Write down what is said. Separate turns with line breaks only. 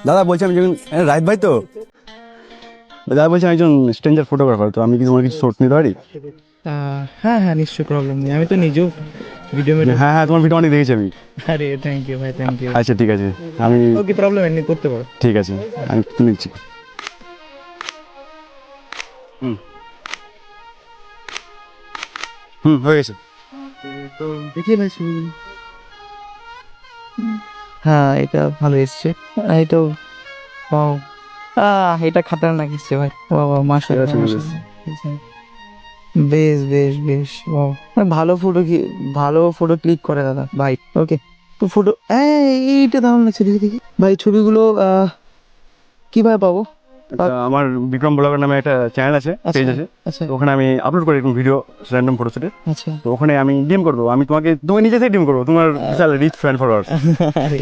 দাদা বলছি আমি যখন রাইত ভাই তো দাদা বলছি আমি একজন স্ট্রেঞ্জার ফটোগ্রাফার, তো আমি কি তোমার কিছু শর্ট নিতে পারি?
হ্যাঁ হ্যাঁ নিশ্চয়ই, প্রবলেম নেই। আমি তো নিজেও ভিডিও মেডিও।
হ্যাঁ হ্যাঁ, তোমার ভিডিও অনেক দেখেছি আমি।
আরে থ্যাংক ইউ ভাই, থ্যাংক ইউ।
আচ্ছা ঠিক আছে, আমি
ওকে, প্রবলেম নেই, করতে পারো।
ঠিক আছে, আমি নিচ্ছি। হুম হুম, হয়ে গেছে।
তো দেখি ভাই শুরু। হ্যাঁ, এটা ভালো এসছে। এটা ওয়াও, এটা খাতারনাক এসছে ভাই। ওয়াও, মাশাআল্লাহ
ঠিক আছে,
মাশাআল্লাহ। বেশ বেশ বেশ, ওয়াও, ভালো ফটো কি, ভালো ফটো ক্লিক করে দাদা ভাই। ওকে, তো ফটো এইটা দারুণ লাগছে, দেখি দেখি ভাই ছবিগুলো কিভাবে পাবো?
আচ্ছা আমার বিক্রম ব্লগার নামে একটা চ্যানেল আছে,
আচ্ছা
পেজ আছে।
আচ্ছা
তো ওখানে আমি আপলোড করি এরকম ভিডিও, র্যান্ডম ফটো সেটে।
আচ্ছা।
তো ওখানে আমি ডিএম করবো, আমি তোমাকে তুমি নিজে থেকে ডিএম করবো, তোমার বিশাল রিচ ফ্যান ফলোয়ার্স।
আরে